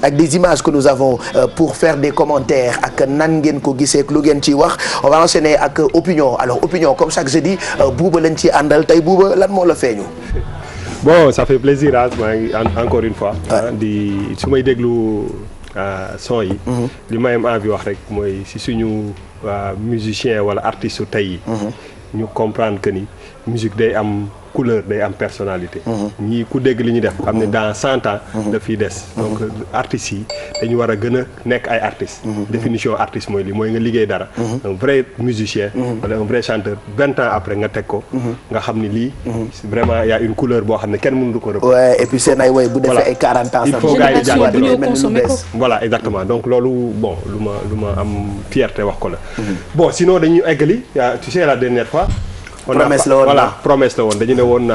ak des images que nous avons pour faire des commentaires ak nan ngeen ko gisee ak lu ngeen ciy wax on va enchaîner ak opinion alors opinion comme chaque jeudi Bouba lañ ci àndal tey Bouba lan moo la feeñu. bon ça fait plaisir maa ngi encore une fois. di su may déglu son yi. li may am envie wax rek mooy si suñu musicien wala artiste su tey yi. ñu comprendre que ni musique day am couleur day am personnalité. ñii ku dégg li ñuy def xam ne dans 100 ans. daf fiy des. donc artistes yi dañu war a gën a nekk ay artistes. définition artiste mooy lii mooy nga liggéey dara. un vrai musicien. wala un vrai chanteur 20 ans après nga teg ko. nga xam ni lii. vraiment y a une couleur boo xam ne kenn mënu ko. ouais et puis seen ay woy bu defee ay 40 ans. il faut gars yi jàng ko. voilà exactement donc loolu bon lu ma am fierté wax ko la. bon sinon dañuy eggali tu sais la dernière fois. promesse la woon voilà promesse la woon dañu ne woon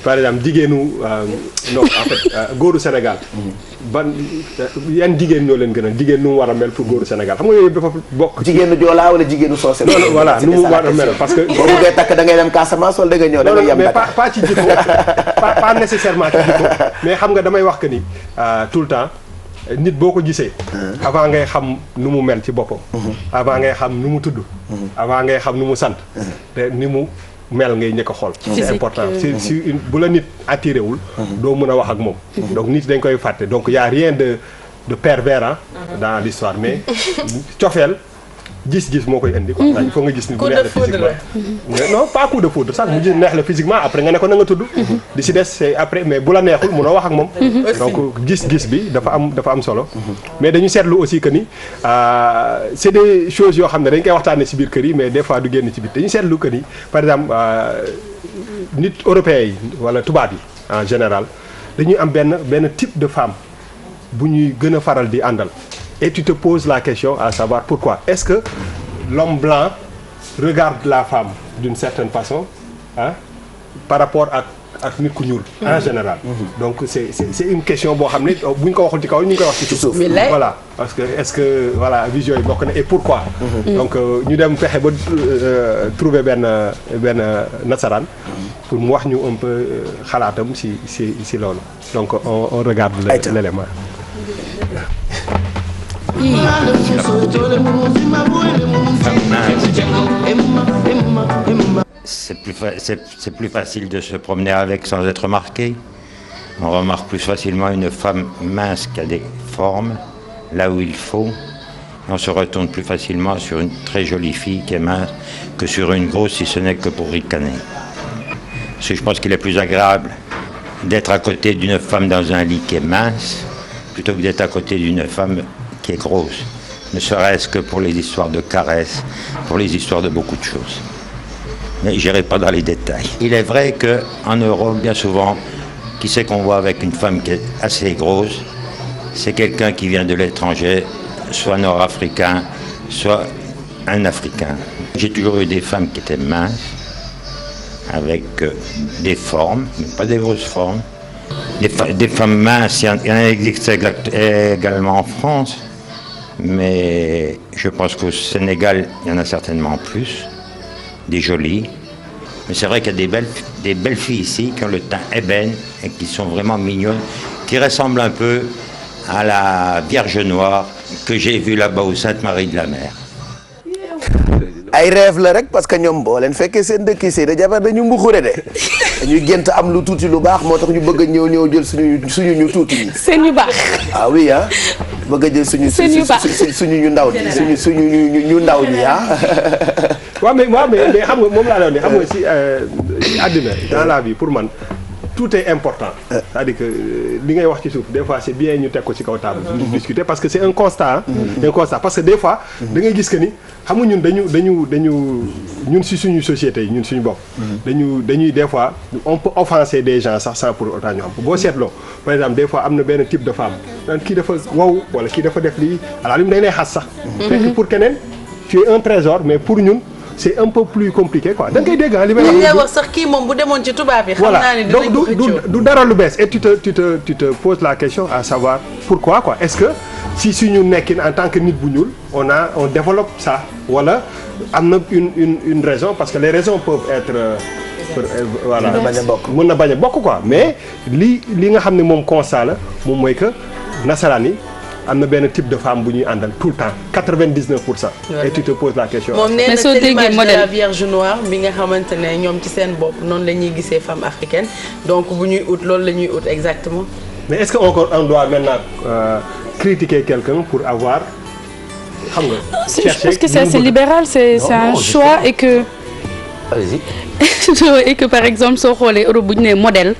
par exemple jigéenu non en fait góoru Sénégal. ban yan jigéen ñoo leen gën a jigéen nu mu war a mel pour góoru Sénégal xam nga yooyu dafa bokk. jigéenu Joola wala jigéenu Soose. non voilà nu mu war a mel parce que. boo buggee takk da ngay dem Casamance wala da ngay ñëw da ngay yem mais pas ci jikko pas nécessairement ci jikko mais xam nga damay wax que ni tout le temps. nit boo ko gisee. avant ngay xam nu mu mel ci boppam. avant ngay xam nu mu tudd. avant ngay xam nu mu sant. te ni mu mel ngay njëkk a xool. c'est important si bu la nit attiré wul. doo mën a wax ak moom. donc nit dañ koy fàtte donc y a rien de pervers dans l'histoire mais cofeel gis-gis moo koy indi quoi. il faut nga gis ni bu neex la physiquement. non pas coup de foudre sax mu neex la physiquement après nga ne ko na nga tudd. di si des c'est après mais bu la neexul mënoo wax ak moom. donc gis-gis bi dafa am solo. mais dañu seetlu aussi que ni c'est des choses yoo xam ne dañ koy waxtaanee si biir kër yi mais des fois du génn ci biir dañu seetlu que ni par exemple nit européens yi wala tubaab yi en général dañuy am benn type de femme bu ñuy gën a faral di àndal. Et tu te poses la question à savoir pourquoi. Est-ce que l'homme blanc regarde la femme d'une certaine façon par rapport ak nit ku ñuul en général. Donc c'est une question boo xam ne bu ñu ko waxul ci kaw ñu ngi koy wax ci suuf. Voilà parce que est-ce que voilà vision yi bokk na et pourquoi. Donc ñu dem fexe ba trouver benn nasaraan pour mu wax ñu un peu xalaatam si loolu. Donc on regarde l'élément. C'est plus facile de se promener avec sans être marqué. On remarque plus facilement une femme mince qui a des formes là où il faut. On se retourne plus facilement sur une très jolie fille qui est mince que sur une grosse, si ce n'est que pour ricaner. Parce que je pense qu'il est plus agréable d'être à côté d'une femme dans un lit qui est mince plutôt que d'être à côté d'une femme qui est grosse, ne serait-ce que pour les histoires de caresses, pour les histoires de beaucoup de choses. Mais j'irai pas dans les détails. Il est vrai qu'en Europe, bien souvent, qui c'est qu'on voit avec une femme qui est assez grosse, c'est quelqu'un qui vient de l'étranger, soit nord-africain, soit un Africain. J'ai toujours eu des femmes qui étaient minces, avec des formes, mais pas des grosses formes. Des femmes minces, il y en existe également en France, mais je pense qu'au Sénégal, il y en a certainement plus, des jolies. Mais c'est vrai qu'il y a des belles filles ici qui ont le teint ébène et qui sont vraiment mignonnes, qui ressemblent un peu à la Vierge Noire que j'ai vue là-bas au Sainte-Marie de la Mer. ay rêve la rek parce que ñoom boo leen fekkee seen dëkk yi seen jabar dañu mbuxure de dañuy gént am lu tuuti lu baax moo tax ñu bëgg a ñëw jël suñu ñu tuuti ñi. seen yu baax. ah oui bëgg a jël suñu ñu ndaw ñi suñu ñu ndaw ñi waaw mais xam nga moom laa doon ne xam nga si àddina dans la vie pour man tout est important. C'est-à-dire que li ngay wax ci suuf des fois c'est bien ñu teg ko ci kaw table. ñu discuter parce que c'est un constat. un constat parce que des fois. da ngay gis que ni xam nga ñun ñun si suñu société yi ñun suñu bopp. dañuy des fois on peut offenser des gens sax sans pour autant ñu am boo seetloo par exemple des fois am na benn type de femme naan kii dafa wow wala kii dafa def lii alors li mu day lay xas sax. fekk pour keneen tu es un trésor mais pour ñun. c'est un peu plus compliqué quoi da nga koy dégg li may wax sax kii moom bu demoon ci tubaab yi. xam naa ne dinañ ko xëccoo du dara lu bees et tu te poses la question à savoir pourquoi quoi est-ce que si suñu nekkin en tant que nit bu ñuul on développe ça wala am na une raison parce que les raisons peuvent être voilà mën na bañ a bokk. mën na bañ a bokk quoi mais li nga xam ne moom constat la moom mooy que nasaraan yi am na benn type de femme bu ñuy àndal tout le temps 99%. et tu te poses la question. moom nee na mais soo c'est déggee l'image de modèle la Vierge noire bi nga xamante ne ñoom ci seen bopp noonu la ñuy gisee femme africaine donc bu ñuy ut loolu la ñuy ut exactement. mais est-ce que encore on doit maintenant critiquer quelqu'un pour avoir xam nga. je pense que c'est assez libéral c'est un choix et que. Allez-y. et que par exemple soo xoolee Europe bu ñu nee modèle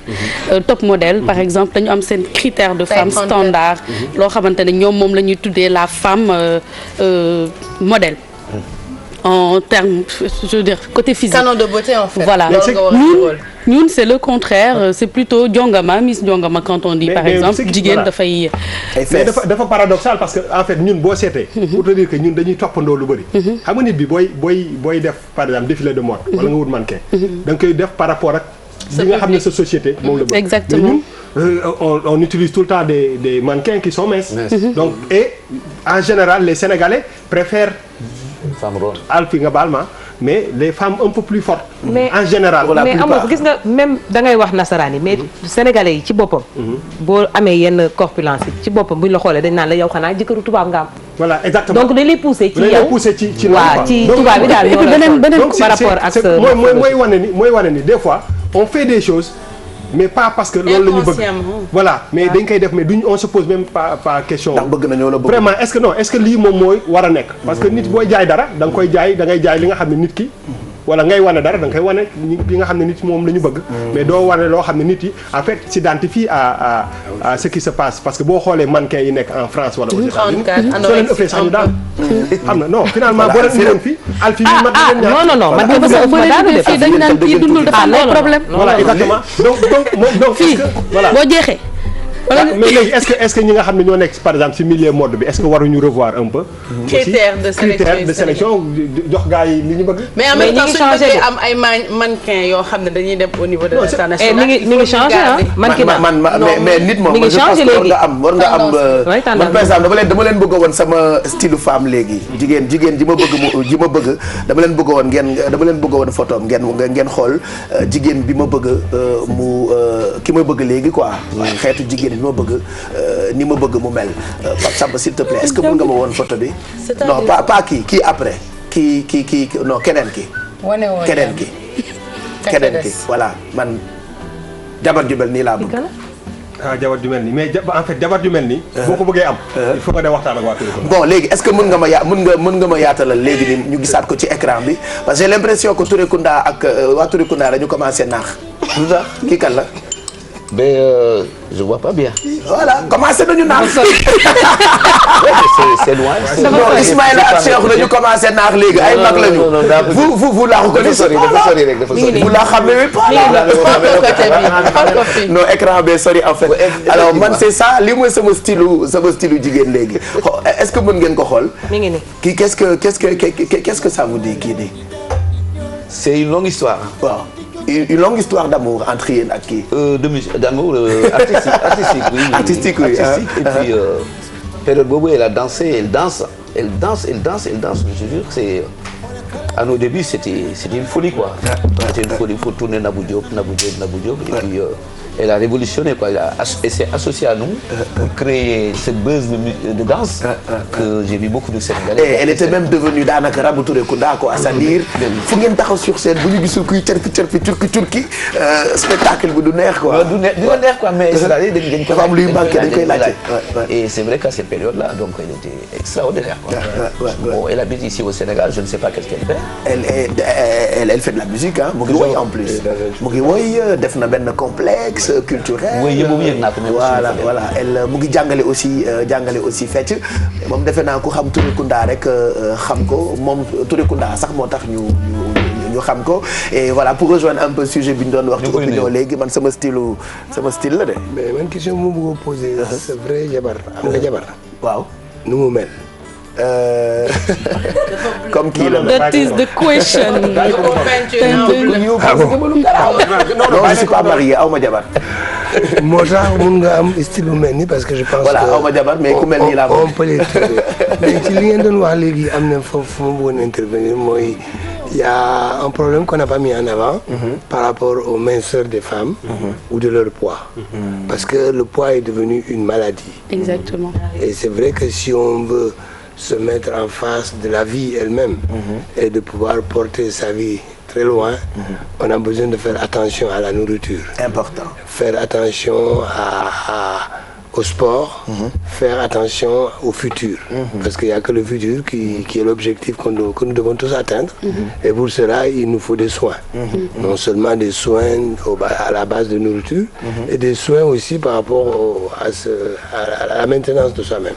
top modèle par exemple dañu am seen critère de femme standard loo xamante ne ñoom moom la ñuy tuddee la femme modèle en termes je veux dire côté physique. canon de beauté en fait. Voilà ñun c'est le contraire c'est plutôt jongama Miss Jongama quand on dit par exemple jigéen dafay. mais dafa paradoxal parce que en fait ñun boo seetee. pour te dire que ñun dañuy toppandoo lu bëri. xam nga nit bi booy def par exemple défilé de mode. wala nga wut mannequin. da nga koy def par rapport ak. li nga xam ne sa société moom la bëgg. exactement mais ñun on utilise tout le temps des mannequins qui sont minces. donc et en général les Sénégalais préfèrent. femme ronde. alfi nga baal ma mais les femmes un peu plus fortes. mais en général. mais amoo gis nga même da ngay wax nasaraan yi mais sénégalais yi ci boppam. boo amee yenn corpulence yi ci boppam buñ la xoolee dañ naan la yow xanaa jëkkëru tubaab nga am. voilà exactement donc dañ lay pousser ci yow dañ lay pousser ci waaw ci tubaab bi daal ñoo par rapport ak sa mooy wane ni des fois on fait des choses. mais pas parce que loolu la ñu bëgg voilà mais dañ koy def mais duñ on se pose même pas question. ndax bëgg nañoo la bëgg vraiment est-ce que lii moom mooy war a nekk. parce que nit booy jaay dara da nga koy jaay da ngay jaay li nga xam ne nit ki. wala ngay wane dara da nga koy wane li nga xam ne nit moom la ñu bëgg. mais doo wane loo xam ne nit yi en fait s'identifie à ce qui se passe parce que boo xoolee mannequin yi nekk en France wala aux États-Unis soo leen ëppee sax ñu daal. xam na non finalement boo leen ñëwoon fii. alfi yi mat na leen ñaar non man dañu naan kii dundul dafa am ay problème. voilà exactement donc fii boo jeexee. mais léegi est-ce que ñi nga xam ne ñoo nekk par exemple ci milieu mode bi est-ce que waruñu revoir un peu. critères de sélection jox gars yi li ñu bëgg. mais en même temps suñu bëggee am ay mannequins yoo xam ne dañuy dem au niveau de l'international. mi ngi changé ah man mais nit moom je pense que war nga am man par exemple dama leen bëgg woon sama style femme léegi jigéen ji ma bëgg dama leen bëgg woon dama leen bëgg woon photo am ngeen xool jigéen bi ma bëgg mu ki ma bëgg léegi quoi xeetu jigéen bi ma bëgg ni ma bëgg mu mel Pape Samba s'il te plaît est-ce que mën nga ma woon photo bi non pas kii après kii non keneen ki voilà man jabar ju mel nii laa bëgg jabar ju mel nii mais en fait jabar ju mel nii boo ko bëggee am il faut nga dem waxtaan ak waa Touré bon léegi est-ce que mën nga ma yaatalal léegi ni ñu gisaat ko ci écran bi parce que j'ai l'impression que Touré Kunda ak waa Touré Kunda dañu commencé naax lu tax kii kan la mais je vois pas bien. voilà commencé nañu naax. c'est loin. non Ismaïla ak Cheikh dañu commencé naax léegi ay mag lañu. vous laa ko connaissez dafa sori rek dafa sori. vous la xamee pas non écran bi sori en fait. alors man c'est ça li mooy sama style jigéen léegi est-ce que mën ngeen ko xool. mi ngi nii kii qu'est-ce que ça vous dit kii nii. c'est une longue histoire. waaw. Une longue histoire d'amour entre yéen ak kii. D'amour artistique oui. Artistique oui. Et puis période boobu elle a dansé elle danse. Je jure que c'est à nos débuts c'était une folie quoi. C'était une folie il faut tourner Nabou Diop et puis elle a révolutionné quoi elle s'est associée à nous pour créer cette buzz de danse que j'ai vu beaucoup de Sénégalais. Et elle était même devenue daanaka Rabou Touré Kunda quoi c'est-à-dire fu ngeen taxaw sur scène bu ñu gisul kuy turki spectacle bi du neex quoi. du neex quoi mais c'est-à-dire dañ ko dafa am luy manqué dañ koy laajte. Et c'est vrai qu'à cette période-là donc elle était extraordinaire quoi. Bon elle habite ici au Sénégal je ne sais pas qu'est-ce qu'elle fait. Elle fait de la musique ah mu ngi woy en plus mu ngi woy def na benn complexe culturel. woy yëpp yëg naa ko voilà elle mu ngi jàngale aussi fecc moom defe naa ko xam Touré Kunda rek xam ko moom Touré Kunda sax moo tax ñu xam ko et voilà pour rejoindre un peu sujet bi ñu doon wax ci opinion léegi man sama style la de. mais man question mu bëgg a poser c'est vrai jabar am nga jabar. waaw nu mu mel. comme kii la That is the question. non je suis pas marié aw ma jabar. moo tax mun nga am style bu mel nii parce que je pense voilà que aw ma jabar mais ku mel nii laa on peut les trouver mais ci li ngeen doon wax léegi am na foofu fu ma bëggoon intervenir mooy Il y a un problème qu'on n'a pas mis en avant par rapport aux minceurs des femmes ou de leur poids. Parce que le poids est devenu une maladie. Exactement. Et c'est vrai que si on veut se mettre en face de la vie elle-même et de pouvoir porter sa vie très loin, on a besoin de faire attention à la nourriture. Important. Faire attention au sport, faire attention au futur. Parce qu'il n'y a que le futur qui est l'objectif que nous devons tous atteindre. Et pour cela, il nous faut des soins. Non seulement des soins à la base de nourriture, et des soins aussi par rapport à la maintenance de soi-même.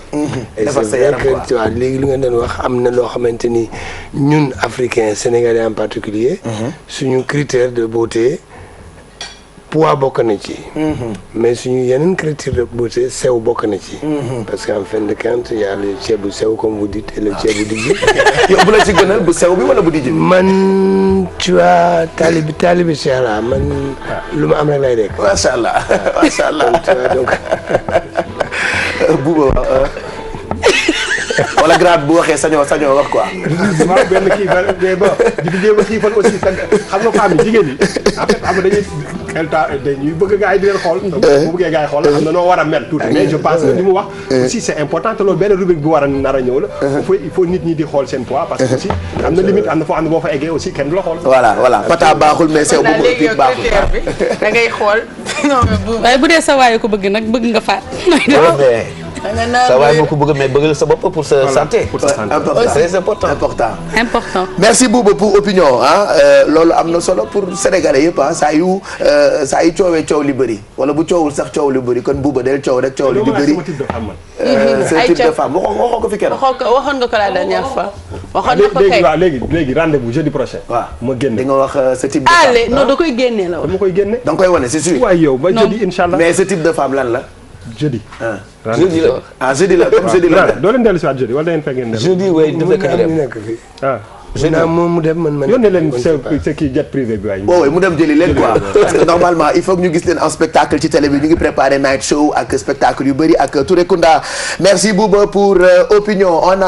Et c'est vrai que tu vois, léegi lu ngeen doon wax am na loo xamante ni ñun Africains, Sénégalais en particulier, suñu critère de beauté, poids bokk na ci. mais suñu yeneen critère de beauté sew bokk na ci. parce qu'en fin de compte il y a le ceebu sew comme vous dites et le ceebu dijj. yow bu la ci gënal bu sew bi wala bu dijj bi. man tu vois taalibi Cheikh la man lu ma am rek lay rek. macha allah macha allah donc. Bouba wala grade bu waxee sañoo wax quoi. waaw benn kii mais bon di jéem a xiifal aussi xam nga femme yi jigéen ñi en fait xam nga dañuy bëgg gars yi di leen xool. bu bëggee gars yi xool xam na noo war a mel tuuti. mais je pense que li mu wax. aussi c'est important te loolu benn rubrique bu war a nar a ñëw la. il faut nit ñi di xool seen poids parce que aussi am na limite am na foo xam ne boo fa eggee aussi kenn du la xool. voilà pata baaxul mais sew bu mu ëpp baaxul. da ngay xool. waaye bu dee sa waaye ko bëgg nag bëgg nga faat. sa waay moo ko bëgg mais bëgg la sa bopp pour sa santé. pour sa santé très important. merci Bouba pour opinion loolu am na solo pour sénégalais yëpp saa yu coowee coow li bëri wala bu coowul sax coow li bëri kon Bouba del coow rek coow li di bëri. c'est type de femme waxoo ko fi keroog. waxoon nga ko la dernière fois. waxoon nga ko kay léegi rendez-vous jeudi prochain. waaw ma génne di nga wax ce type de femme. non da koy génne la. dama koy génne. da nga koy wane c'est sûr. waaye yow ba jeudi inchallah. mais ce type de femme lan la. jeudi. jeudi la jeudi la comme jeudi la. doo leen dellu si waat jeudi wala da ngeen fekk ngeen dem. jeudi waaye du fekk ñu nekk fii. jeudi moom mu dem man. yónnee leen sa kii jet privé bi waaye. waaw mu dem jëli leen quoi parce que normalement il faut que ñu gis leen en spectacle ci télé bi ñu ngi préparé night show ak spectacle yu bëri ak Touré Kunda merci Bouba pour opinion on a